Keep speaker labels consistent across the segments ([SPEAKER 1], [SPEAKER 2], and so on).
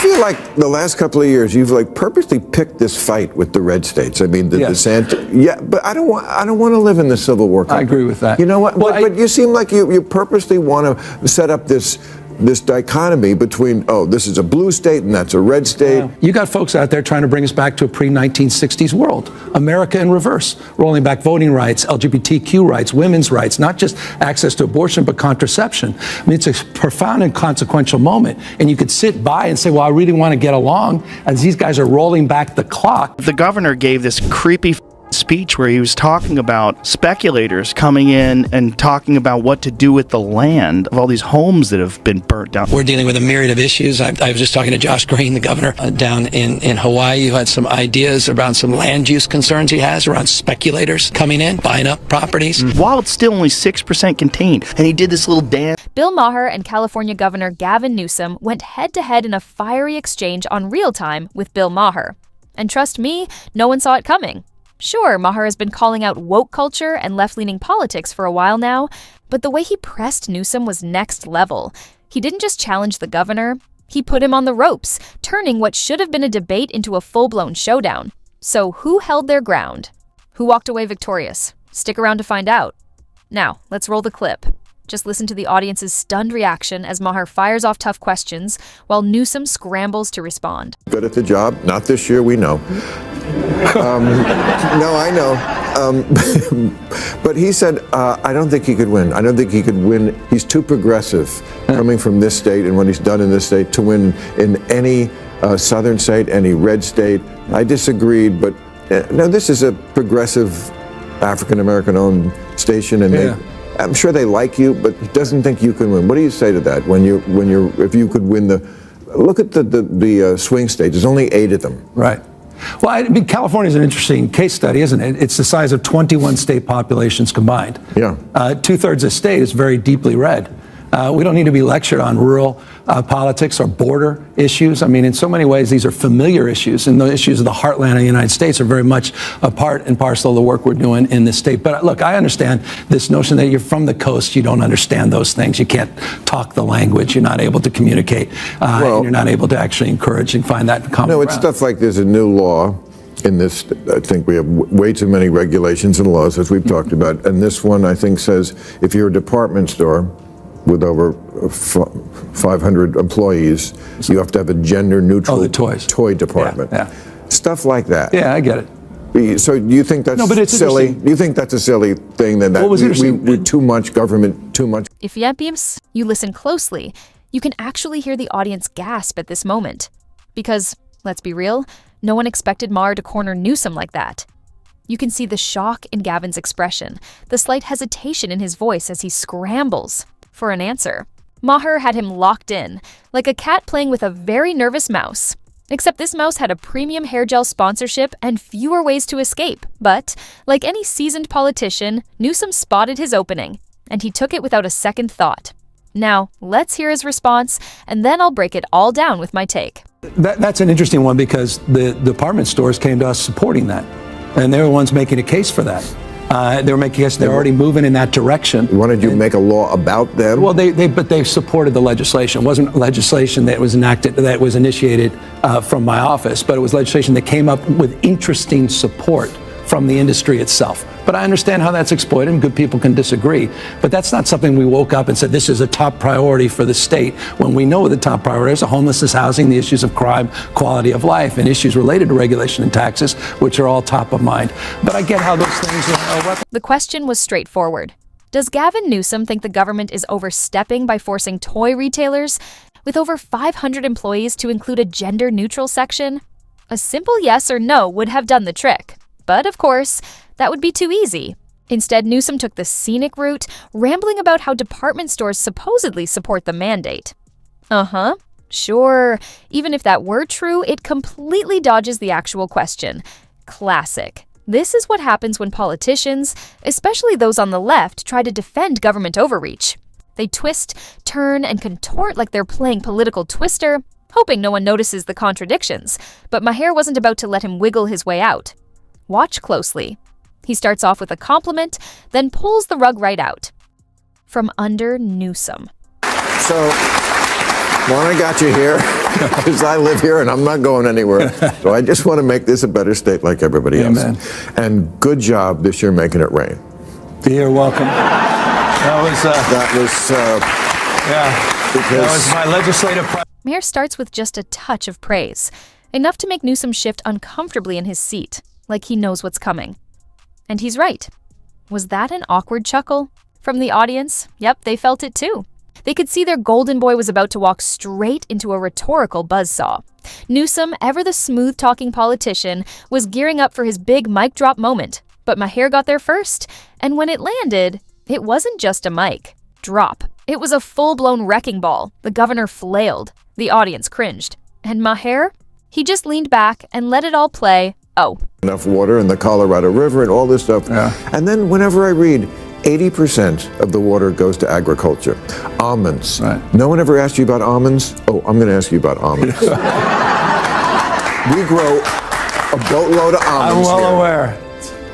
[SPEAKER 1] I feel like the last couple of years you've like purposely picked this fight with the red states. I mean, the dissent. Yeah, but I don't want to live in the Civil War country.
[SPEAKER 2] I agree with that.
[SPEAKER 1] You know what? Well, but you seem like you purposely want to set up this dichotomy between, this is a blue state and that's a red state.
[SPEAKER 2] Yeah. You got folks out there trying to bring us back to a pre-1960s world. America in reverse, rolling back voting rights, LGBTQ rights, women's rights, not just access to abortion, but contraception. I mean, it's a profound and consequential moment. And you could sit by and say, well, I really want to get along, as these guys are rolling back the clock.
[SPEAKER 3] The governor gave this creepy speech where he was talking about speculators coming in and talking about what to do with the land of all these homes that have been burnt down.
[SPEAKER 4] We're dealing with a myriad of issues. I was just talking to Josh Green, the governor down in Hawaii, who had some ideas around some land use concerns he has around speculators coming in, buying up properties.
[SPEAKER 3] While it's still only 6% contained, and he did this little dance.
[SPEAKER 5] Bill Maher and California Governor Gavin Newsom went head-to-head in a fiery exchange on Real Time with Bill Maher. And trust me, no one saw it coming. Sure, Maher has been calling out woke culture and left-leaning politics for a while now, but the way he pressed Newsom was next level. He didn't just challenge the governor, he put him on the ropes, turning what should have been a debate into a full-blown showdown. So who held their ground? Who walked away victorious? Stick around to find out. Now, let's roll the clip. Just listen to the audience's stunned reaction as Maher fires off tough questions while Newsom scrambles to respond.
[SPEAKER 1] Good at the job. Not this year, we know. No, I know. But he said, I don't think he could win. I don't think he could win. He's too progressive coming from this state and what he's done in this state to win in any southern state, any red state. I disagreed, but no, this is a progressive African-American owned station, and I'm sure they like you, but he doesn't think you can win. What do you say to that if you could win look at the swing states, there's only 8 of them.
[SPEAKER 2] Right. Well, I mean, California is an interesting case study, isn't it? It's the size of 21 state populations combined.
[SPEAKER 1] Yeah.
[SPEAKER 2] 2/3 of the state is very deeply red. We don't need to be lectured on rural politics or border issues. I mean, in so many ways, these are familiar issues, and the issues of the heartland of the United States are very much a part and parcel of the work we're doing in this state. But look, I understand this notion that you're from the coast, you don't understand those things. You can't talk the language. You're not able to communicate, and you're not able to actually encourage and find that common ground.
[SPEAKER 1] It's stuff like there's a new law in this. I think we have way too many regulations and laws, as we've talked about. And this one, I think, says if you're a department store with over 500 employees, you have to have a gender-neutral toy department.
[SPEAKER 2] Yeah.
[SPEAKER 1] Stuff like that.
[SPEAKER 2] Yeah, I get it.
[SPEAKER 1] So do you think that's silly? Do you think that's a silly thing that we too much government, too much?
[SPEAKER 5] If you listen closely, you can actually hear the audience gasp at this moment. Because, let's be real, no one expected Maher to corner Newsom like that. You can see the shock in Gavin's expression, the slight hesitation in his voice as he scrambles for an answer. Maher had him locked in, like a cat playing with a very nervous mouse. Except this mouse had a premium hair gel sponsorship and fewer ways to escape. But, like any seasoned politician, Newsom spotted his opening, and he took it without a second thought. Now, let's hear his response, and then I'll break it all down with my take.
[SPEAKER 2] That's an interesting one because the department stores came to us supporting that, and they were the ones making a case for that. They were making us. They're already moving in that direction.
[SPEAKER 1] Wanted you to make a law about them?
[SPEAKER 2] Well, but they supported the legislation. It wasn't legislation that was enacted, that was initiated from my office, but it was legislation that came up with interesting support from the industry itself. But I understand how that's exploited, and good people can disagree. But that's not something we woke up and said, this is a top priority for the state, when we know the top priorities are homelessness, housing, the issues of crime, quality of life, and issues related to regulation and taxes, which are all top of mind. But I get how those things are.
[SPEAKER 5] The question was straightforward. Does Gavin Newsom think the government is overstepping by forcing toy retailers with over 500 employees to include a gender-neutral section? A simple yes or no would have done the trick. But, of course, that would be too easy. Instead, Newsom took the scenic route, rambling about how department stores supposedly support the mandate. Sure. Even if that were true, it completely dodges the actual question. Classic. This is what happens when politicians, especially those on the left, try to defend government overreach. They twist, turn, and contort like they're playing political twister, hoping no one notices the contradictions. But Maher wasn't about to let him wiggle his way out. Watch closely. He starts off with a compliment, then pulls the rug right out. From under Newsom.
[SPEAKER 1] So, when I got you here, because I live here and I'm not going anywhere. So I just want to make this a better state like everybody else.
[SPEAKER 2] Amen.
[SPEAKER 1] And good job this year making it rain.
[SPEAKER 2] You're welcome. That was my legislative priority.
[SPEAKER 5] Maher starts with just a touch of praise, enough to make Newsom shift uncomfortably in his seat, like he knows what's coming. And he's right. Was that an awkward chuckle? From the audience? Yep, they felt it too. They could see their golden boy was about to walk straight into a rhetorical buzzsaw. Newsom, ever the smooth-talking politician, was gearing up for his big mic drop moment. But Maher got there first, and when it landed, it wasn't just a mic drop. It was a full-blown wrecking ball. The governor flailed. The audience cringed. And Maher? He just leaned back and let it all play. Oh.
[SPEAKER 1] Enough water in the Colorado River and all this stuff. Yeah. And then whenever I read 80% of the water goes to agriculture. Almonds. Right. No one ever asked you about almonds? Oh, I'm going to ask you about almonds. We grow a boatload of almonds.
[SPEAKER 2] I'm well
[SPEAKER 1] here.
[SPEAKER 2] aware.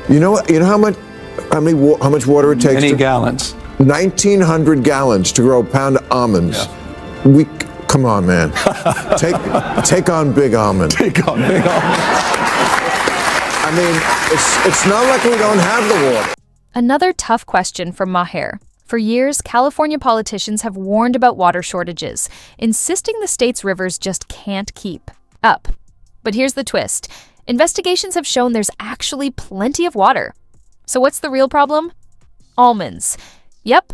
[SPEAKER 1] You know how much water it takes?
[SPEAKER 2] Many gallons.
[SPEAKER 1] 1,900 gallons to grow a pound of almonds. Yeah. Come on, man. Take on big almond.
[SPEAKER 2] Take on big almond.
[SPEAKER 1] I mean, it's not like we don't have the water.
[SPEAKER 5] Another tough question from Maher. For years, California politicians have warned about water shortages, insisting the state's rivers just can't keep up. But here's the twist. Investigations have shown there's actually plenty of water. So what's the real problem? Almonds. Yep,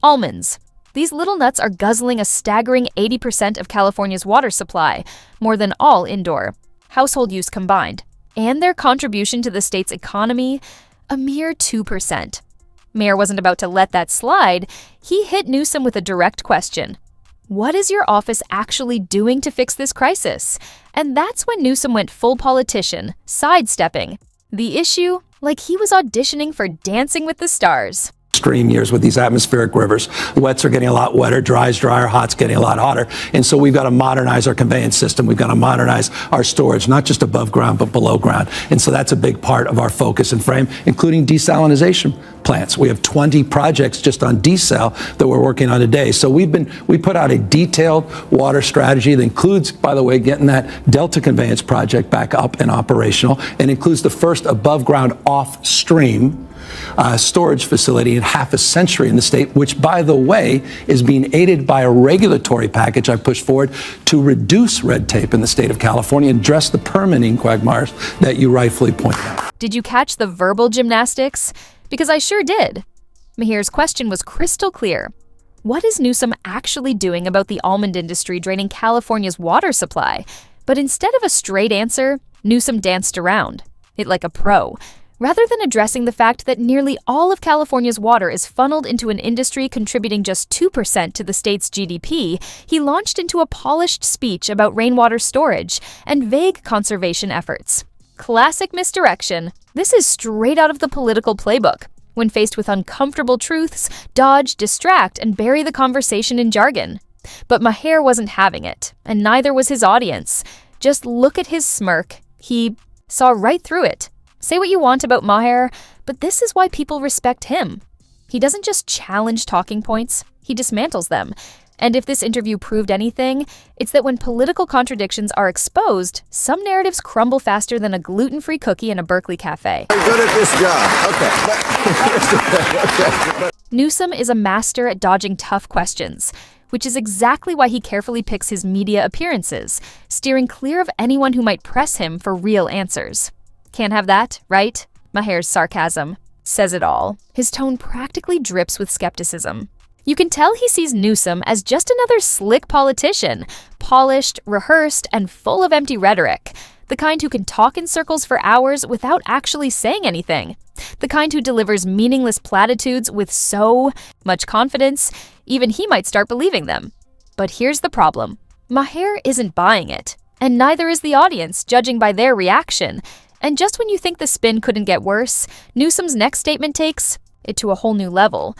[SPEAKER 5] almonds. These little nuts are guzzling a staggering 80% of California's water supply, more than all indoor, household use combined. And their contribution to the state's economy, a mere 2%. Maher wasn't about to let that slide. He hit Newsom with a direct question. What is your office actually doing to fix this crisis? And that's when Newsom went full politician, sidestepping the issue like he was auditioning for Dancing with the Stars.
[SPEAKER 2] Extreme years with these atmospheric rivers. Wets are getting a lot wetter, dry's drier, hot's getting a lot hotter. And so we've got to modernize our conveyance system. We've got to modernize our storage, not just above ground, but below ground. And so that's a big part of our focus and frame, including desalinization plants. We have 20 projects just on desal that we're working on today. So we put out a detailed water strategy that includes, by the way, getting that Delta conveyance project back up and operational, and includes the first above ground off stream storage facility in half a century in the state, which, by the way, is being aided by a regulatory package I pushed forward to reduce red tape in the state of California and address the permitting quagmires that you rightfully point out.
[SPEAKER 5] Did you catch the verbal gymnastics? Because I sure did. Maher's question was crystal clear. What is Newsom actually doing about the almond industry draining California's water supply? But instead of a straight answer, Newsom danced around it like a pro. Rather than addressing the fact that nearly all of California's water is funneled into an industry contributing just 2% to the state's GDP, he launched into a polished speech about rainwater storage and vague conservation efforts. Classic misdirection. This is straight out of the political playbook. When faced with uncomfortable truths, dodge, distract, and bury the conversation in jargon. But Maher wasn't having it, and neither was his audience. Just look at his smirk. He saw right through it. Say what you want about Maher, but this is why people respect him. He doesn't just challenge talking points, he dismantles them. And if this interview proved anything, it's that when political contradictions are exposed, some narratives crumble faster than a gluten-free cookie in a Berkeley cafe.
[SPEAKER 1] I'm good at this job. Okay.
[SPEAKER 5] Newsom is a master at dodging tough questions, which is exactly why he carefully picks his media appearances, steering clear of anyone who might press him for real answers. Can't have that, right? Maher's sarcasm says it all. His tone practically drips with skepticism. You can tell he sees Newsom as just another slick politician, polished, rehearsed, and full of empty rhetoric. The kind who can talk in circles for hours without actually saying anything. The kind who delivers meaningless platitudes with so much confidence, even he might start believing them. But here's the problem. Maher isn't buying it, and neither is the audience, judging by their reaction. And just when you think the spin couldn't get worse, Newsom's next statement takes it to a whole new level.